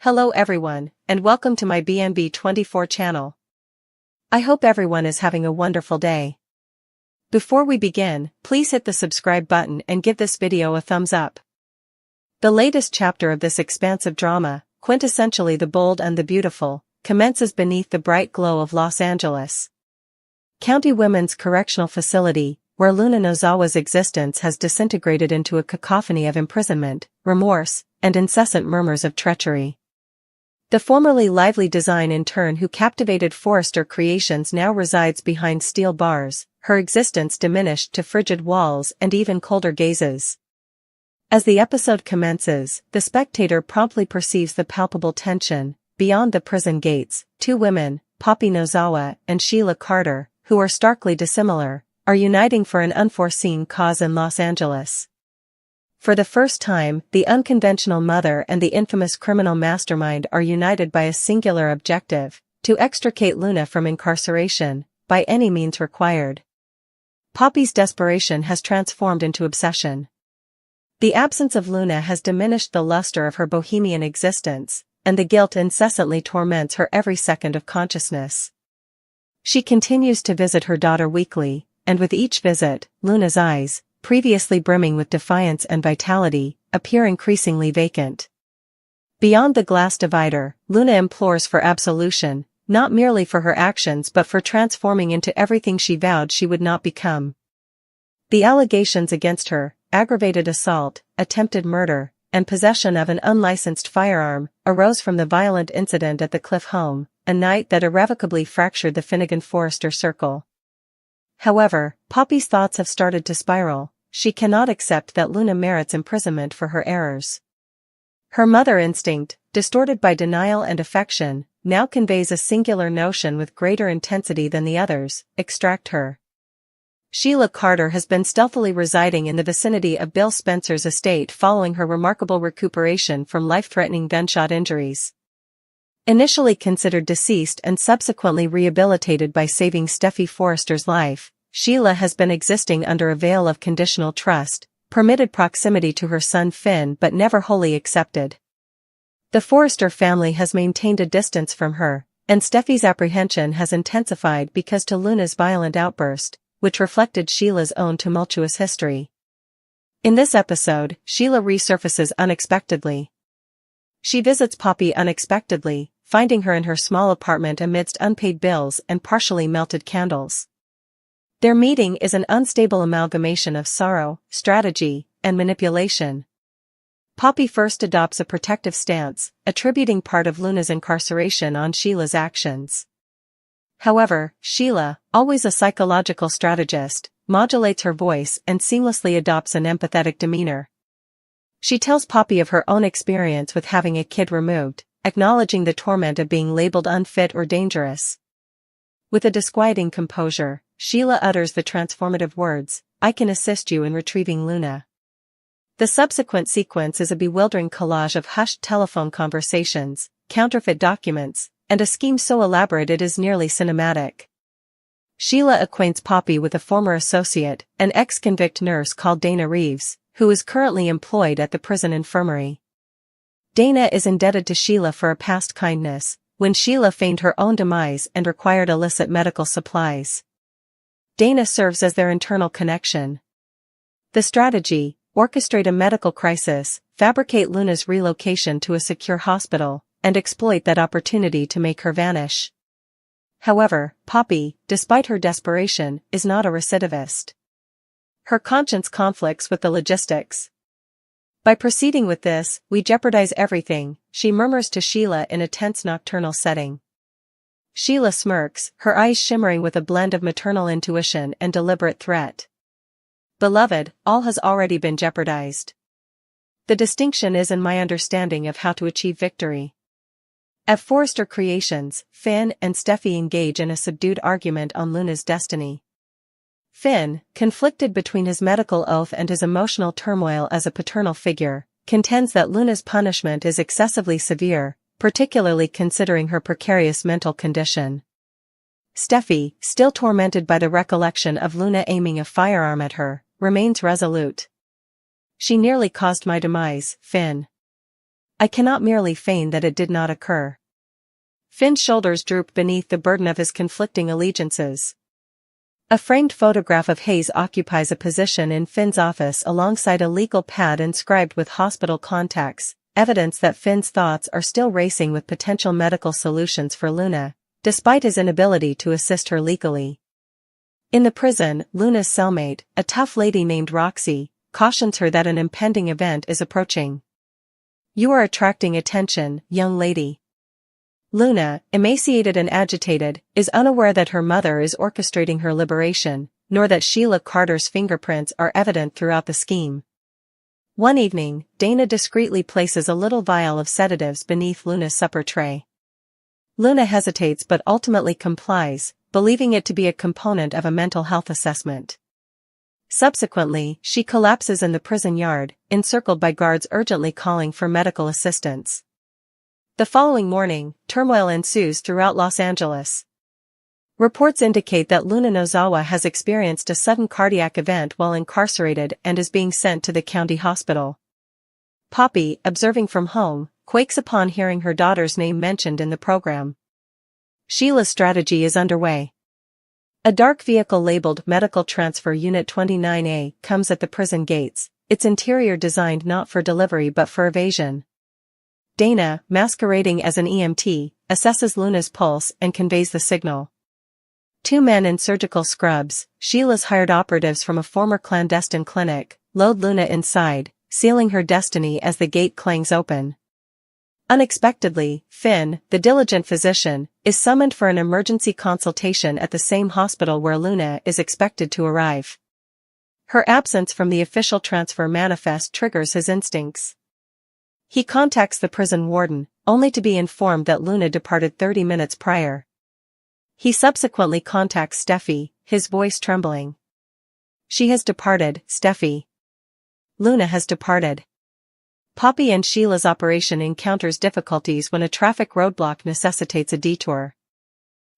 Hello everyone, and welcome to my BNB24 channel. I hope everyone is having a wonderful day. Before we begin, please hit the subscribe button and give this video a thumbs up. The latest chapter of this expansive drama, quintessentially the bold and the beautiful, commences beneath the bright glow of Los Angeles County Women's Correctional Facility, where Luna Nozawa's existence has disintegrated into a cacophony of imprisonment, remorse, and incessant murmurs of treachery. The formerly lively design intern who captivated Forrester Creations now resides behind steel bars, her existence diminished to frigid walls and even colder gazes. As the episode commences, the spectator promptly perceives the palpable tension. Beyond the prison gates, two women, Poppy Nozawa and Sheila Carter, who are starkly dissimilar, are uniting for an unforeseen cause in Los Angeles. For the first time, the unconventional mother and the infamous criminal mastermind are united by a singular objective: to extricate Luna from incarceration, by any means required. Poppy's desperation has transformed into obsession. The absence of Luna has diminished the luster of her bohemian existence, and the guilt incessantly torments her every second of consciousness. She continues to visit her daughter weekly, and with each visit, Luna's eyes, previously brimming with defiance and vitality, appear increasingly vacant. Beyond the glass divider, Luna implores for absolution, not merely for her actions but for transforming into everything she vowed she would not become. The allegations against her, aggravated assault, attempted murder, and possession of an unlicensed firearm, arose from the violent incident at the Cliff home, a night that irrevocably fractured the Finnegan-Forrester circle. However, Poppy's thoughts have started to spiral. She cannot accept that Luna merits imprisonment for her errors. Her mother instinct, distorted by denial and affection, now conveys a singular notion with greater intensity than the others: extract her. Sheila Carter has been stealthily residing in the vicinity of Bill Spencer's estate following her remarkable recuperation from life-threatening gunshot injuries. Initially considered deceased and subsequently rehabilitated by saving Steffy Forrester's life, Sheila has been existing under a veil of conditional trust, permitted proximity to her son Finn but never wholly accepted. The Forrester family has maintained a distance from her, and Steffy's apprehension has intensified because to Luna's violent outburst, which reflected Sheila's own tumultuous history. In this episode, Sheila resurfaces unexpectedly. She visits Poppy unexpectedly, finding her in her small apartment amidst unpaid bills and partially melted candles. Their meeting is an unstable amalgamation of sorrow, strategy, and manipulation. Poppy first adopts a protective stance, attributing part of Luna's incarceration on Sheila's actions. However, Sheila, always a psychological strategist, modulates her voice and seamlessly adopts an empathetic demeanor. She tells Poppy of her own experience with having a kid removed, acknowledging the torment of being labeled unfit or dangerous. With a disquieting composure, Sheila utters the transformative words, "I can assist you in retrieving Luna." The subsequent sequence is a bewildering collage of hushed telephone conversations, counterfeit documents, and a scheme so elaborate it is nearly cinematic. Sheila acquaints Poppy with a former associate, an ex-convict nurse called Dana Reeves, who is currently employed at the prison infirmary. Dana is indebted to Sheila for a past kindness, when Sheila feigned her own demise and required illicit medical supplies. Dana serves as their internal connection. The strategy: orchestrate a medical crisis, fabricate Luna's relocation to a secure hospital, and exploit that opportunity to make her vanish. However, Poppy, despite her desperation, is not a recidivist. Her conscience conflicts with the logistics. "By proceeding with this, we jeopardize everything," she murmurs to Sheila in a tense nocturnal setting. Sheila smirks, her eyes shimmering with a blend of maternal intuition and deliberate threat. "Beloved, all has already been jeopardized. The distinction is in my understanding of how to achieve victory." At Forrester Creations, Finn and Steffy engage in a subdued argument on Luna's destiny. Finn, conflicted between his medical oath and his emotional turmoil as a paternal figure, contends that Luna's punishment is excessively severe, particularly considering her precarious mental condition. Steffy, still tormented by the recollection of Luna aiming a firearm at her, remains resolute. "She nearly caused my demise, Finn. I cannot merely feign that it did not occur. Finn's shoulders drooped beneath the burden of his conflicting allegiances. A framed photograph of Hayes occupies a position in Finn's office alongside a legal pad inscribed with hospital contacts, evidence that Finn's thoughts are still racing with potential medical solutions for Luna, despite his inability to assist her legally. In the prison, Luna's cellmate, a tough lady named Roxy, cautions her that an impending event is approaching. "You are attracting attention, young lady." Luna, emaciated and agitated, is unaware that her mother is orchestrating her liberation, nor that Sheila Carter's fingerprints are evident throughout the scheme. One evening, Dana discreetly places a little vial of sedatives beneath Luna's supper tray. Luna hesitates but ultimately complies, believing it to be a component of a mental health assessment. Subsequently, she collapses in the prison yard, encircled by guards urgently calling for medical assistance. The following morning, turmoil ensues throughout Los Angeles. Reports indicate that Luna Nozawa has experienced a sudden cardiac event while incarcerated and is being sent to the county hospital. Poppy, observing from home, quakes upon hearing her daughter's name mentioned in the program. Sheila's strategy is underway. A dark vehicle labeled Medical Transfer Unit 29A comes at the prison gates, its interior designed not for delivery but for evasion. Dana, masquerading as an EMT, assesses Luna's pulse and conveys the signal. Two men in surgical scrubs, Sheila's hired operatives from a former clandestine clinic, load Luna inside, sealing her destiny as the gate clangs open. Unexpectedly, Finn, the diligent physician, is summoned for an emergency consultation at the same hospital where Luna is expected to arrive. Her absence from the official transfer manifest triggers his instincts. He contacts the prison warden, only to be informed that Luna departed 30 minutes prior. He subsequently contacts Steffy, his voice trembling. "She has departed, Steffy. Luna has departed." Poppy and Sheila's operation encounters difficulties when a traffic roadblock necessitates a detour.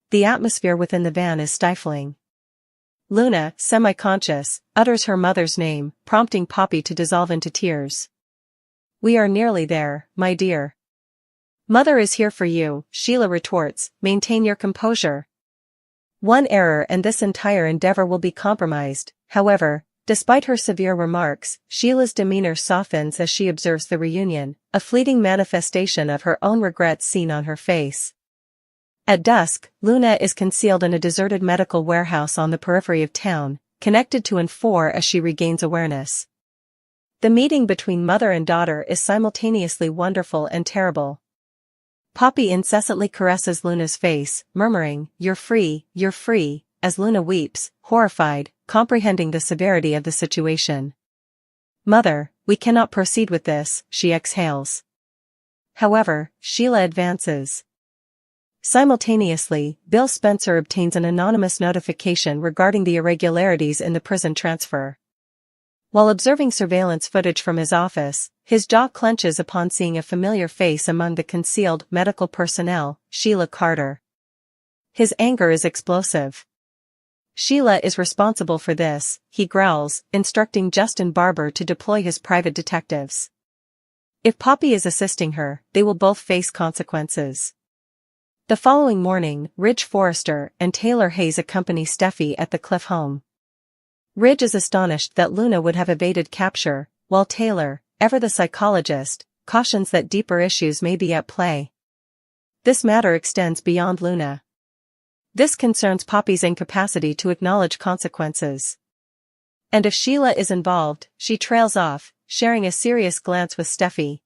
The atmosphere within the van is stifling. Luna, semi-conscious, utters her mother's name, prompting Poppy to dissolve into tears. "We are nearly there, my dear." "Mother is here for you," Sheila retorts, "maintain your composure." One error and this entire endeavor will be compromised. However, despite her severe remarks, Sheila's demeanor softens as she observes the reunion, a fleeting manifestation of her own regrets seen on her face. At dusk, Luna is concealed in a deserted medical warehouse on the periphery of town, connected to N4 as she regains awareness. The meeting between mother and daughter is simultaneously wonderful and terrible. Poppy incessantly caresses Luna's face, murmuring, you're free," as Luna weeps, horrified, comprehending the severity of the situation. "Mother, we cannot proceed with this," she exhales. However, Sheila advances. Simultaneously, Bill Spencer obtains an anonymous notification regarding the irregularities in the prison transfer. While observing surveillance footage from his office, his jaw clenches upon seeing a familiar face among the concealed medical personnel, Sheila Carter. His anger is explosive. "Sheila is responsible for this," he growls, instructing Justin Barber to deploy his private detectives. If Poppy is assisting her, they will both face consequences. The following morning, Ridge Forrester and Taylor Hayes accompany Steffy at the Cliff home. Ridge is astonished that Luna would have evaded capture, while Taylor, ever the psychologist, cautions that deeper issues may be at play. This matter extends beyond Luna. This concerns Poppy's incapacity to acknowledge consequences. And if Sheila is involved, she trails off, sharing a serious glance with Steffy.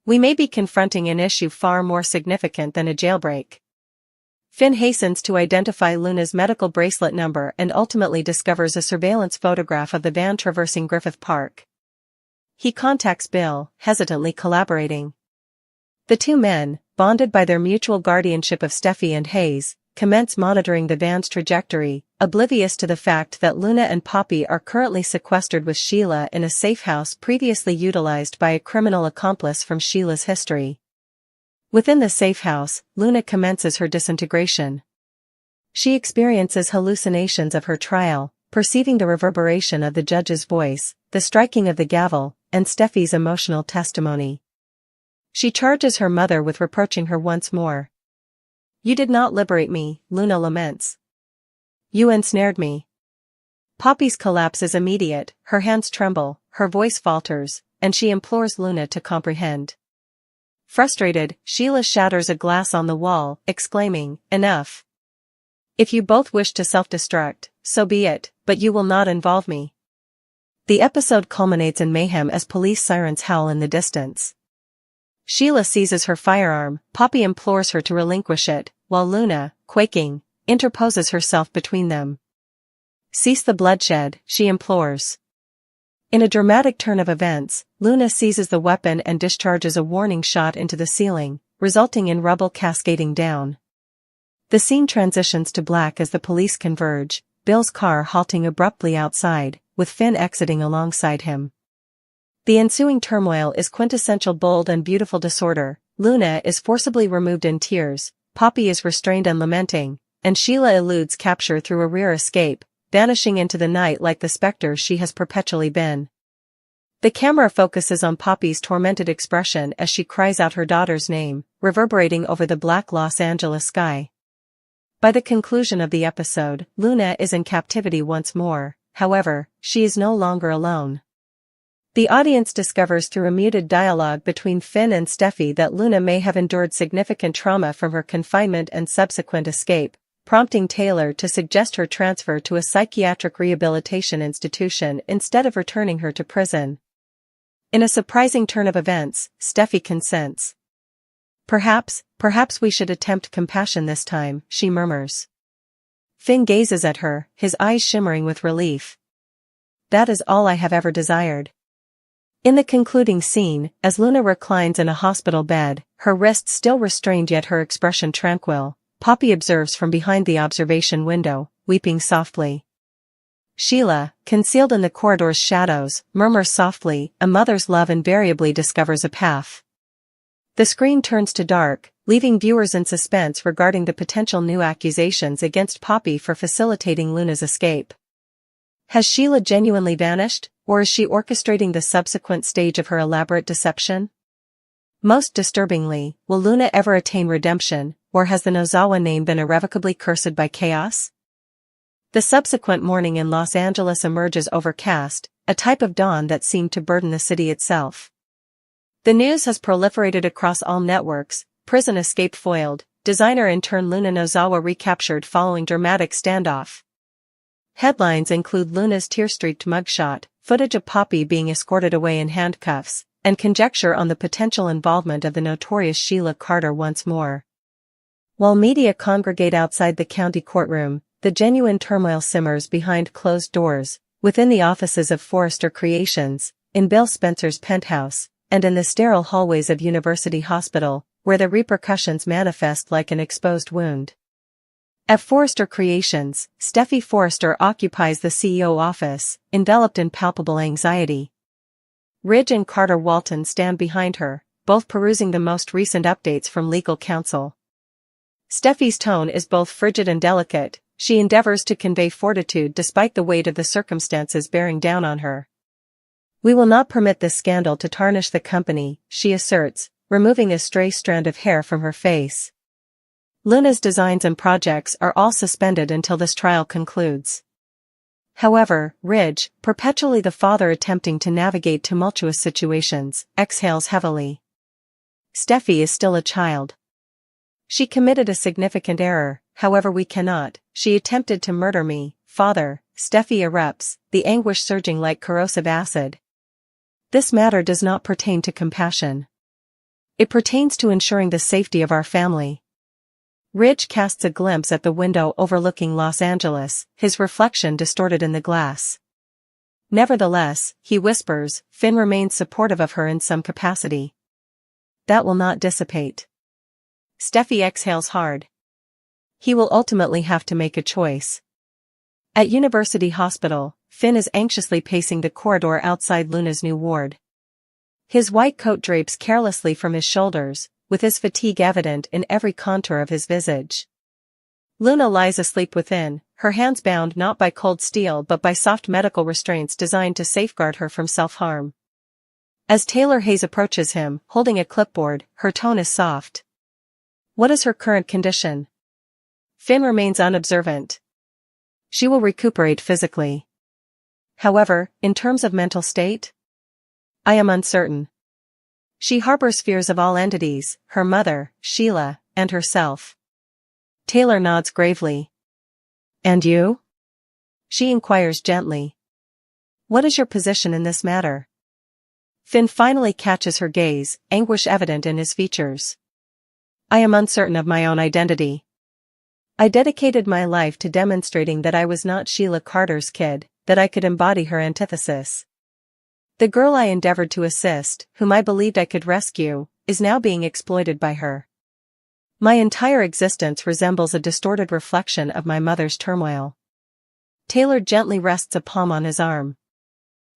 We may be confronting an issue far more significant than a jailbreak. Finn hastens to identify Luna's medical bracelet number and ultimately discovers a surveillance photograph of the van traversing Griffith Park. He contacts Bill, hesitantly collaborating. The two men, bonded by their mutual guardianship of Steffy and Hayes, commence monitoring the van's trajectory, oblivious to the fact that Luna and Poppy are currently sequestered with Sheila in a safe house previously utilized by a criminal accomplice from Sheila's history. Within the safe house, Luna commences her disintegration. She experiences hallucinations of her trial, perceiving the reverberation of the judge's voice, the striking of the gavel, and Steffy's emotional testimony. She charges her mother with reproaching her once more. "You did not liberate me," Luna laments. "You ensnared me." Poppy's collapse is immediate, her hands tremble, her voice falters, and she implores Luna to comprehend. Frustrated, Sheila shatters a glass on the wall, exclaiming, "Enough. If you both wish to self-destruct, so be it, but you will not involve me." The episode culminates in mayhem as police sirens howl in the distance. Sheila seizes her firearm, Poppy implores her to relinquish it, while Luna, quaking, interposes herself between them. "Cease the bloodshed," she implores. In a dramatic turn of events, Luna seizes the weapon and discharges a warning shot into the ceiling, resulting in rubble cascading down. The scene transitions to black as the police converge, Bill's car halting abruptly outside, with Finn exiting alongside him. The ensuing turmoil is quintessential bold and beautiful disorder. Luna is forcibly removed in tears, Poppy is restrained and lamenting, and Sheila eludes capture through a rear escape, vanishing into the night like the specter she has perpetually been. The camera focuses on Poppy's tormented expression as she cries out her daughter's name, reverberating over the black Los Angeles sky. By the conclusion of the episode, Luna is in captivity once more, however, she is no longer alone. The audience discovers through a muted dialogue between Finn and Steffy that Luna may have endured significant trauma from her confinement and subsequent escape, prompting Taylor to suggest her transfer to a psychiatric rehabilitation institution instead of returning her to prison. In a surprising turn of events, Steffy consents. Perhaps we should attempt compassion this time," she murmurs. Finn gazes at her, his eyes shimmering with relief. "That is all I have ever desired." In the concluding scene, as Luna reclines in a hospital bed, her wrists still restrained yet her expression tranquil, Poppy observes from behind the observation window, weeping softly. Sheila, concealed in the corridor's shadows, murmurs softly, "A mother's love invariably discovers a path." The screen turns to dark, leaving viewers in suspense regarding the potential new accusations against Poppy for facilitating Luna's escape. Has Sheila genuinely vanished, or is she orchestrating the subsequent stage of her elaborate deception? Most disturbingly, will Luna ever attain redemption, or has the Nozawa name been irrevocably cursed by chaos? The subsequent morning in Los Angeles emerges overcast, a type of dawn that seemed to burden the city itself. The news has proliferated across all networks: prison escape foiled, designer intern Luna Nozawa recaptured following dramatic standoff. Headlines include Luna's tear-streaked mugshot, footage of Poppy being escorted away in handcuffs, and conjecture on the potential involvement of the notorious Sheila Carter once more. While media congregate outside the county courtroom, the genuine turmoil simmers behind closed doors, within the offices of Forrester Creations, in Bill Spencer's penthouse, and in the sterile hallways of University Hospital, where the repercussions manifest like an exposed wound. At Forrester Creations, Steffy Forrester occupies the CEO office, enveloped in palpable anxiety. Ridge and Carter Walton stand behind her, both perusing the most recent updates from legal counsel. Steffy's tone is both frigid and delicate, she endeavors to convey fortitude despite the weight of the circumstances bearing down on her. "We will not permit this scandal to tarnish the company," she asserts, removing a stray strand of hair from her face. Luna's designs and projects are all suspended until this trial concludes. However, Ridge, perpetually the father attempting to navigate tumultuous situations, exhales heavily. Steffy is still a child. "She committed a significant error, however we cannot, she attempted to murder me, father," Steffy erupts, the anguish surging like corrosive acid. "This matter does not pertain to compassion. It pertains to ensuring the safety of our family." Ridge casts a glimpse at the window overlooking Los Angeles, his reflection distorted in the glass. Nevertheless, he whispers, Finn remains supportive of her in some capacity. That will not dissipate. Steffy exhales hard. He will ultimately have to make a choice. At University Hospital, Finn is anxiously pacing the corridor outside Luna's new ward. His white coat drapes carelessly from his shoulders, with his fatigue evident in every contour of his visage. Luna lies asleep within, her hands bound not by cold steel but by soft medical restraints designed to safeguard her from self-harm. As Taylor Hayes approaches him, holding a clipboard, her tone is soft. What is her current condition? Finn remains unobservant. She will recuperate physically. However, in terms of mental state? I am uncertain. She harbors fears of all entities, her mother, Sheila, and herself. Taylor nods gravely. And you? She inquires gently. What is your position in this matter? Finn finally catches her gaze, anguish evident in his features. I am uncertain of my own identity. I dedicated my life to demonstrating that I was not Sheila Carter's kid, that I could embody her antithesis. The girl I endeavored to assist, whom I believed I could rescue, is now being exploited by her. My entire existence resembles a distorted reflection of my mother's turmoil. Taylor gently rests a palm on his arm.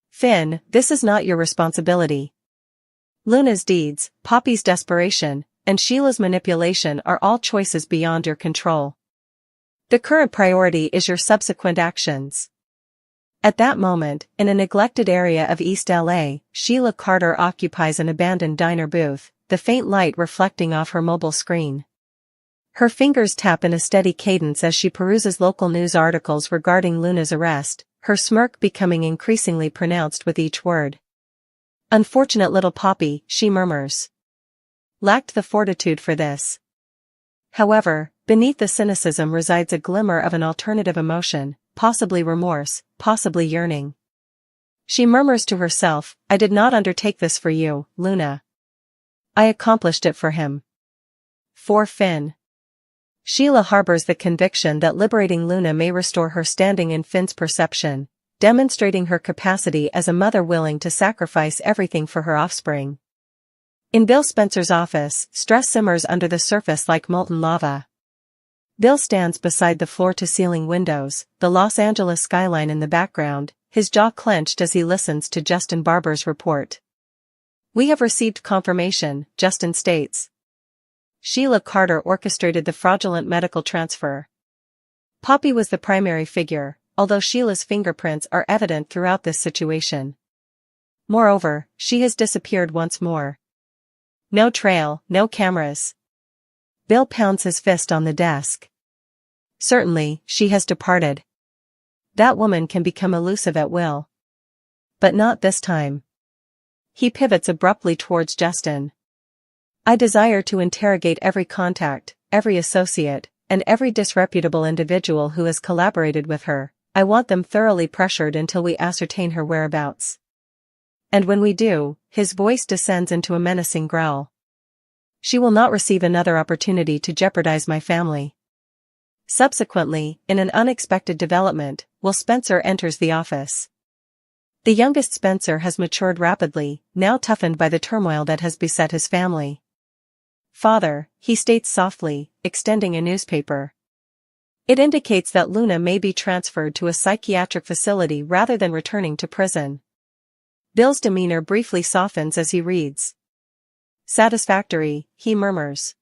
Finn, this is not your responsibility. Luna's deeds, Poppy's desperation, and Sheila's manipulation are all choices beyond your control. The current priority is your subsequent actions. At that moment, in a neglected area of East LA, Sheila Carter occupies an abandoned diner booth, the faint light reflecting off her mobile screen. Her fingers tap in a steady cadence as she peruses local news articles regarding Luna's arrest, her smirk becoming increasingly pronounced with each word. Unfortunate little Poppy, she murmurs. Lacked the fortitude for this. However, beneath the cynicism resides a glimmer of an alternative emotion, possibly remorse, possibly yearning. She murmurs to herself, I did not undertake this for you, Luna. I accomplished it for him. For Finn. Sheila harbors the conviction that liberating Luna may restore her standing in Finn's perception, demonstrating her capacity as a mother willing to sacrifice everything for her offspring. In Bill Spencer's office, stress simmers under the surface like molten lava. Bill stands beside the floor-to-ceiling windows, the Los Angeles skyline in the background, his jaw clenched as he listens to Justin Barber's report. We have received confirmation, Justin states. Sheila Carter orchestrated the fraudulent medical transfer. Poppy was the primary figure, although Sheila's fingerprints are evident throughout this situation. Moreover, she has disappeared once more. No trail, no cameras. Bill pounds his fist on the desk. Certainly, she has departed. That woman can become elusive at will. But not this time. He pivots abruptly towards Justin. I desire to interrogate every contact, every associate, and every disreputable individual who has collaborated with her. I want them thoroughly pressured until we ascertain her whereabouts. And when we do, his voice descends into a menacing growl. She will not receive another opportunity to jeopardize my family. Subsequently, in an unexpected development, Will Spencer enters the office. The youngest Spencer has matured rapidly, now toughened by the turmoil that has beset his family. Father, he states softly, extending a newspaper. It indicates that Luna may be transferred to a psychiatric facility rather than returning to prison. Bill's demeanor briefly softens as he reads. Satisfactory, he murmurs.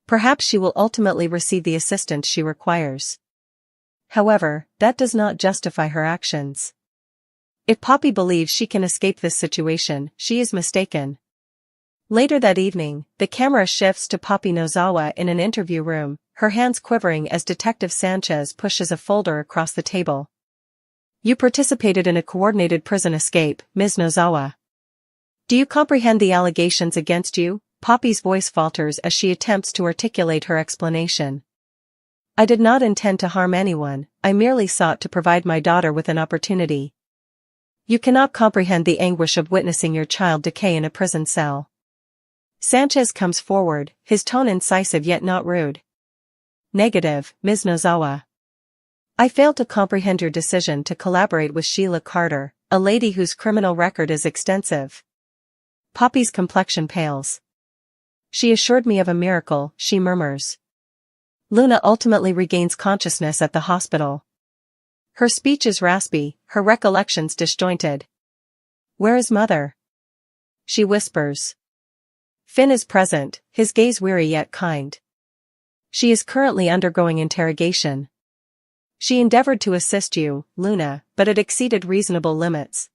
Perhaps she will ultimately receive the assistance she requires. However, that does not justify her actions. If Poppy believes she can escape this situation, she is mistaken. Later that evening, the camera shifts to Poppy Nozawa in an interview room, her hands quivering as Detective Sanchez pushes a folder across the table. You participated in a coordinated prison escape, Ms. Nozawa. Do you comprehend the allegations against you? Poppy's voice falters as she attempts to articulate her explanation. I did not intend to harm anyone, I merely sought to provide my daughter with an opportunity. You cannot comprehend the anguish of witnessing your child decay in a prison cell. Sanchez comes forward, his tone incisive yet not rude. Negative, Ms. Nozawa. I fail to comprehend your decision to collaborate with Sheila Carter, a lady whose criminal record is extensive. Poppy's complexion pales. She assured me of a miracle, she murmurs. Luna ultimately regains consciousness at the hospital. Her speech is raspy, her recollections disjointed. Where is Mother? She whispers. Finn is present, his gaze weary yet kind. She is currently undergoing interrogation. She endeavored to assist you, Luna, but it exceeded reasonable limits.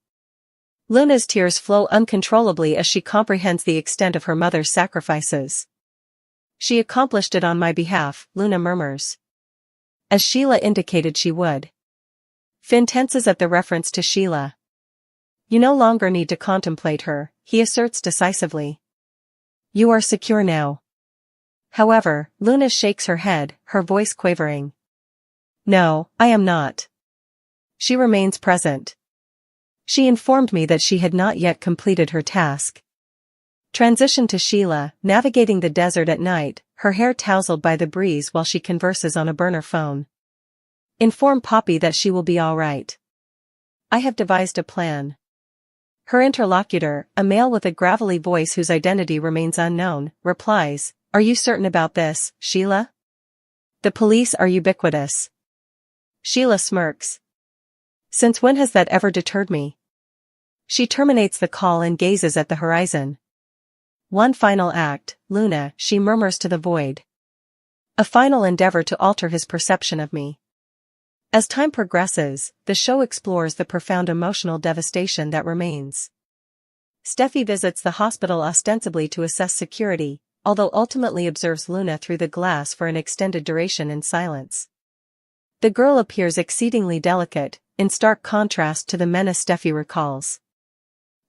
Luna's tears flow uncontrollably as she comprehends the extent of her mother's sacrifices. She accomplished it on my behalf, Luna murmurs. As Sheila indicated she would. Finn tenses at the reference to Sheila. You no longer need to contemplate her, he asserts decisively. You are secure now. However, Luna shakes her head, her voice quavering. No, I am not. She remains present. She informed me that she had not yet completed her task. Transition to Sheila, navigating the desert at night, her hair tousled by the breeze while she converses on a burner phone. Inform Poppy that she will be all right. I have devised a plan. Her interlocutor, a male with a gravelly voice whose identity remains unknown, replies, Are you certain about this, Sheila? The police are ubiquitous. Sheila smirks. Since when has that ever deterred me? She terminates the call and gazes at the horizon. One final act, Luna, she murmurs to the void. A final endeavor to alter his perception of me. As time progresses, the show explores the profound emotional devastation that remains. Steffy visits the hospital ostensibly to assess security, although ultimately observes Luna through the glass for an extended duration in silence. The girl appears exceedingly delicate, in stark contrast to the menace Steffy recalls.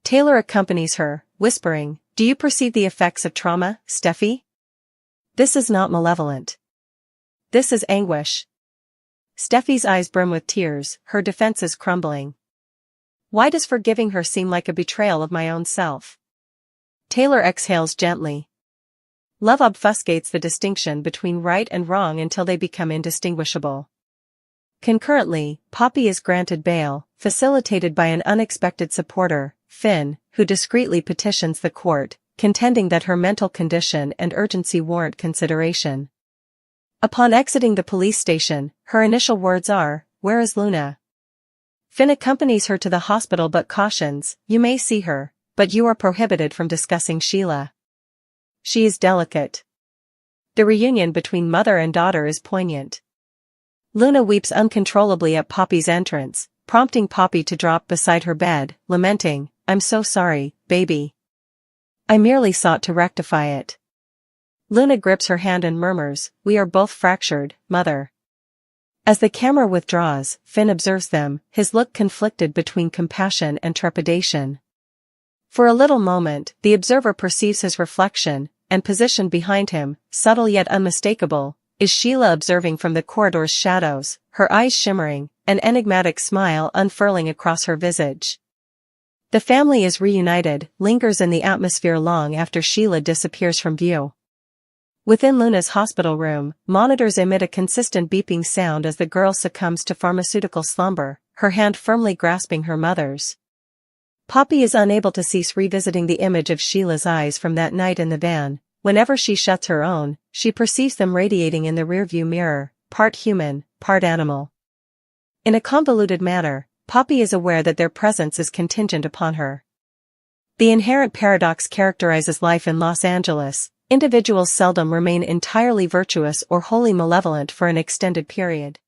Taylor accompanies her, whispering, Do you perceive the effects of trauma, Steffy? This is not malevolent. This is anguish. Steffy's eyes brim with tears, her defenses crumbling. Why does forgiving her seem like a betrayal of my own self? Taylor exhales gently. Love obfuscates the distinction between right and wrong until they become indistinguishable. Concurrently, Poppy is granted bail, facilitated by an unexpected supporter, Finn, who discreetly petitions the court, contending that her mental condition and urgency warrant consideration. Upon exiting the police station, her initial words are, Where is Luna? Finn accompanies her to the hospital but cautions, You may see her, but you are prohibited from discussing Sheila. She is delicate. The reunion between mother and daughter is poignant. Luna weeps uncontrollably at Poppy's entrance, prompting Poppy to drop beside her bed, lamenting, I'm so sorry, baby. I merely sought to rectify it. Luna grips her hand and murmurs, We are both fractured, mother. As the camera withdraws, Finn observes them, his look conflicted between compassion and trepidation. For a little moment, the observer perceives his reflection, and positioned behind him, subtle yet unmistakable, is Sheila observing from the corridor's shadows, her eyes shimmering, an enigmatic smile unfurling across her visage. The family is reunited, lingers in the atmosphere long after Sheila disappears from view. Within Luna's hospital room, monitors emit a consistent beeping sound as the girl succumbs to pharmaceutical slumber, her hand firmly grasping her mother's. Poppy is unable to cease revisiting the image of Sheila's eyes from that night in the van. Whenever she shuts her own, she perceives them radiating in the rearview mirror, part human, part animal. In a convoluted manner, Poppy is aware that their presence is contingent upon her. The inherent paradox characterizes life in Los Angeles. Individuals seldom remain entirely virtuous or wholly malevolent for an extended period.